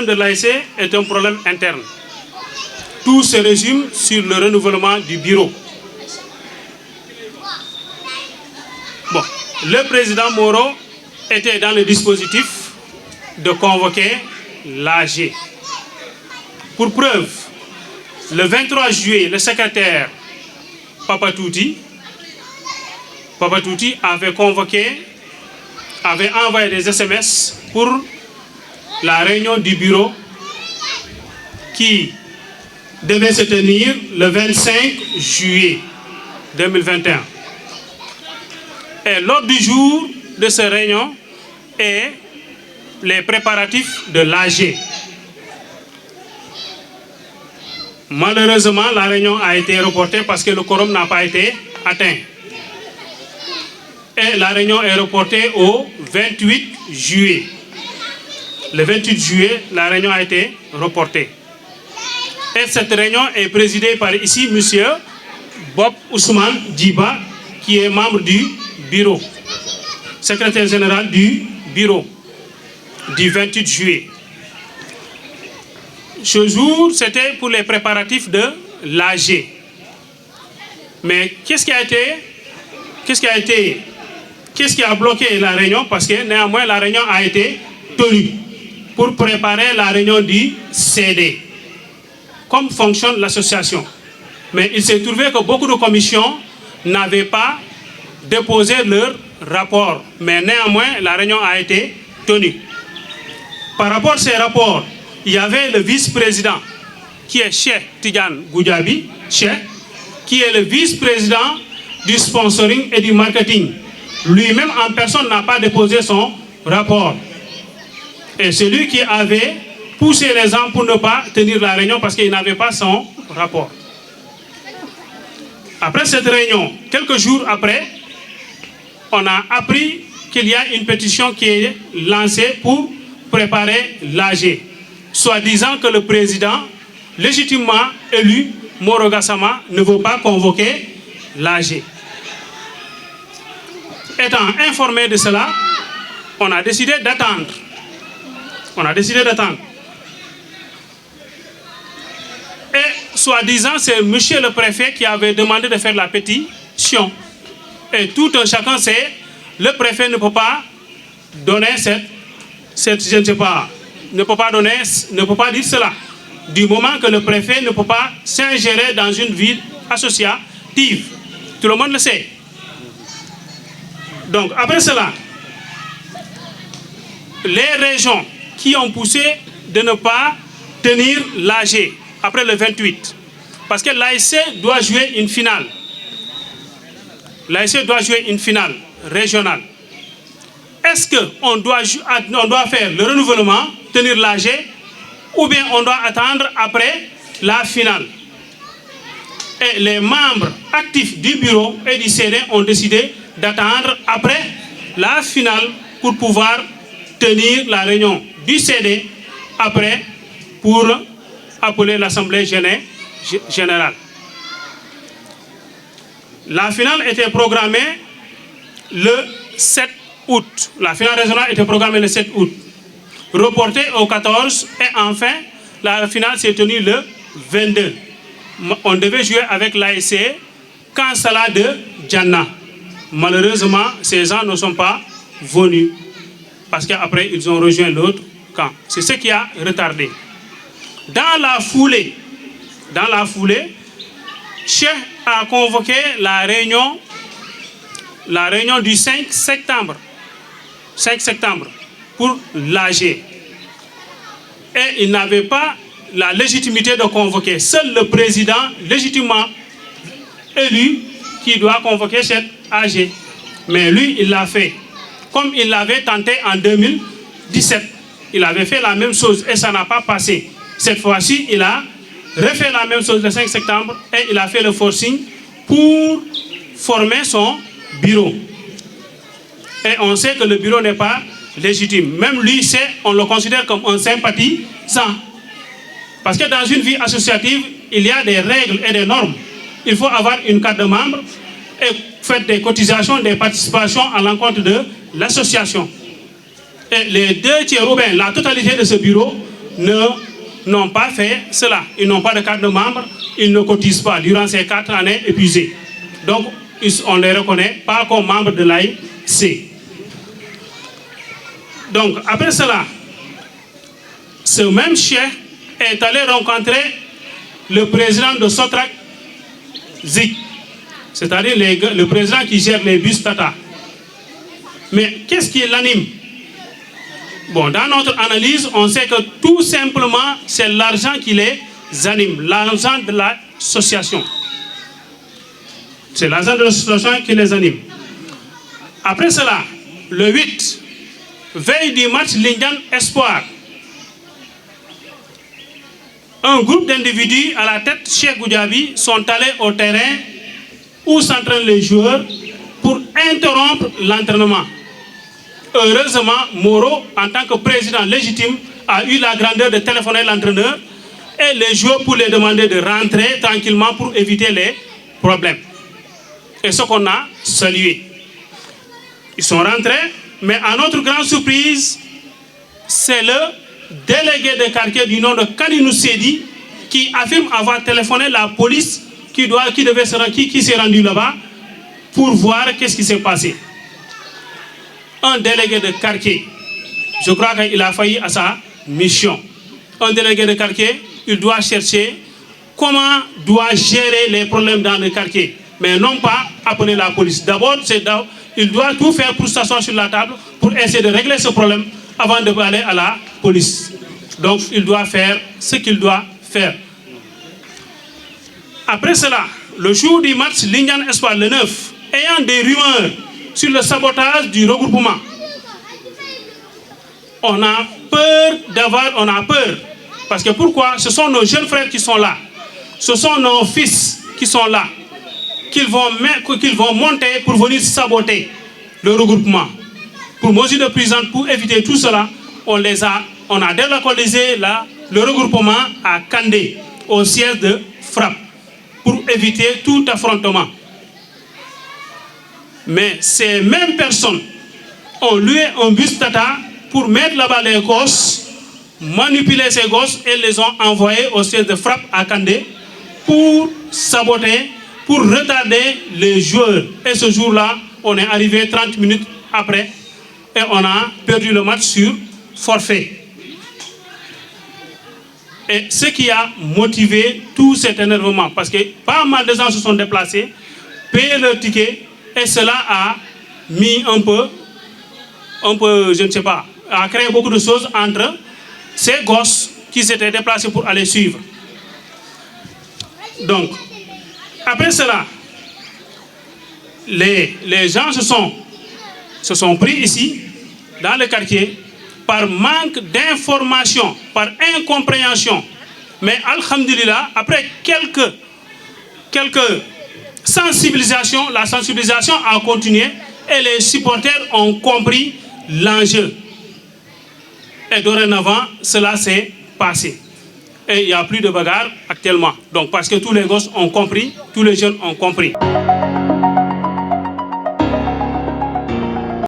problème de l'ASC est un problème interne. Tout se résume sur le renouvellement du bureau. Bon, le président Moro était dans le dispositif de convoquer l'AG. Pour preuve, le 23 juillet, le secrétaire Papatouti avait envoyé des SMS pour la réunion du bureau qui devait se tenir le 25 juillet 2021. Et l'ordre du jour de cette réunion est les préparatifs de l'AG. Malheureusement, la réunion a été reportée parce que le quorum n'a pas été atteint. Et la réunion est reportée au 28 juillet. Le 28 juillet, la réunion a été reportée. Et cette réunion est présidée par ici M. Bob Ousmane Djiba, qui est membre du bureau, secrétaire général du bureau du 28 juillet. Ce jour, c'était pour les préparatifs de l'AG. Mais qu'est-ce qui a bloqué la réunion? Parce que néanmoins, la réunion a été tenue pour préparer la réunion du CD. Comme fonctionne l'association. Mais il s'est trouvé que beaucoup de commissions n'avaient pas déposé leur rapport. Mais néanmoins, la réunion a été tenue. Par rapport à ces rapports, il y avait le vice-président qui est Cheikh Tidiane Goudiaby, qui est le vice-président du sponsoring et du marketing. Lui-même en personne n'a pas déposé son rapport. Et c'est lui qui avait poussé les gens pour ne pas tenir la réunion parce qu'il n'avait pas son rapport. Après cette réunion, quelques jours après, on a appris qu'il y a une pétition qui est lancée pour préparer l'AG. Soit disant que le président, légitimement élu, Moro Gassama, ne veut pas convoquer l'AG. Étant informé de cela, on a décidé d'attendre. Et soi-disant, c'est monsieur le préfet qui avait demandé de faire la pétition. Et tout un chacun sait, le préfet ne peut pas donner je ne sais pas, ne peut pas dire cela. Du moment que le préfet ne peut pas s'ingérer dans une vie associative. Tout le monde le sait. Donc, après cela, les régions qui ont poussé de ne pas tenir l'AG après le 28. Parce que l'ASC doit jouer une finale. L'ASC doit jouer une finale régionale. Est-ce qu'on doit faire le renouvellement, tenir l'AG, ou bien on doit attendre après la finale? Et les membres actifs du bureau et du CD ont décidé d'attendre après la finale pour pouvoir tenir la réunion du CD après pour appeler l'Assemblée générale. La finale était programmée le 7 août. La finale régionale était programmée le 7 août. Reportée au 14 et enfin, la finale s'est tenue le 22. On devait jouer avec l'ASC Kansala de Djana. Malheureusement, ces gens ne sont pas venus parce qu'après, ils ont rejoint l'autre camp. C'est ce qui a retardé. Dans la foulée, Cheikh a convoqué la réunion du 5 septembre pour l'AG. Et il n'avait pas la légitimité de convoquer. Seul le président légitimement élu qui doit convoquer cette AG. Mais lui, il l'a fait. Comme il l'avait tenté en 2017. Il avait fait la même chose et ça n'a pas passé. Cette fois-ci, il a refait la même chose le 5 septembre et il a fait le forcing pour former son bureau. Et on sait que le bureau n'est pas légitime. Même lui, on le considère comme un sympathisant. Parce que dans une vie associative, il y a des règles et des normes. Il faut avoir une carte de membre et faire des cotisations, des participations à l'encontre de l'association. Et les deux tiers, ou bien la totalité de ce bureau, n'ont pas fait cela. Ils n'ont pas de carte de membre, ils ne cotisent pas durant ces 4 années épuisées. Donc, on ne les reconnaît pas comme membres de l'AIC. Donc, après cela, ce même chef est allé rencontrer le président de Sotrac Zik, c'est-à-dire le président qui gère les bus Tata. Mais qu'est-ce qui l'anime? Bon, dans notre analyse, on sait que tout simplement, c'est l'argent qui les anime, l'argent de l'association. C'est l'argent de l'association qui les anime. Après cela, le 8, veille du match Lindiane Espoir, un groupe d'individus à la tête Cheikh Goudiaby sont allés au terrain où s'entraînent les joueurs pour interrompre l'entraînement. Heureusement, Moro, en tant que président légitime, a eu la grandeur de téléphoner l'entraîneur et les joueurs pour les demander de rentrer tranquillement pour éviter les problèmes. Et ce qu'on a salué. Ils sont rentrés, mais à notre grande surprise, c'est le délégué de quartier du nom de Kaninou Sedi qui affirme avoir téléphoné la police qui s'est rendu là-bas pour voir qu'est-ce qui s'est passé. Un délégué de quartier, je crois qu'il a failli à sa mission. Un délégué de quartier, il doit chercher comment doit gérer les problèmes dans le quartier, mais non pas appeler la police. D'abord, il doit tout faire pour s'asseoir sur la table, pour essayer de régler ce problème avant d'aller à la police. Donc, il doit faire ce qu'il doit faire. Après cela, le jour du match Lindiane Espoir, le 9, ayant des rumeurs sur le sabotage du regroupement, on a peur. Parce que pourquoi? Ce sont nos jeunes frères qui sont là. Ce sont nos fils qui sont là. Qu'ils vont monter pour venir saboter le regroupement. Pour mesure de prison, pour éviter tout cela, on a délocalisé le regroupement à Kandé, au siège de Frappe, pour éviter tout affrontement. Mais ces mêmes personnes ont loué un bus Tata pour mettre là-bas les gosses, manipuler ces gosses et les ont envoyés au siège de Frappe à Kandé pour saboter, pour retarder les joueurs. Et ce jour-là, on est arrivé 30 minutes après et on a perdu le match sur forfait. Et ce qui a motivé tout cet énervement, parce que pas mal de gens se sont déplacés, payé leur ticket, et cela a mis un peu, je ne sais pas, a créé beaucoup de choses entre ces gosses qui s'étaient déplacés pour aller suivre. Donc, après cela, les gens se sont pris ici, dans le quartier, par manque d'information, par incompréhension. Mais alhamdulillah, après quelques sensibilisations, la sensibilisation a continué et les supporters ont compris l'enjeu. Et dorénavant, cela s'est passé. Et il n'y a plus de bagarre actuellement. Donc parce que tous les gosses ont compris, tous les jeunes ont compris.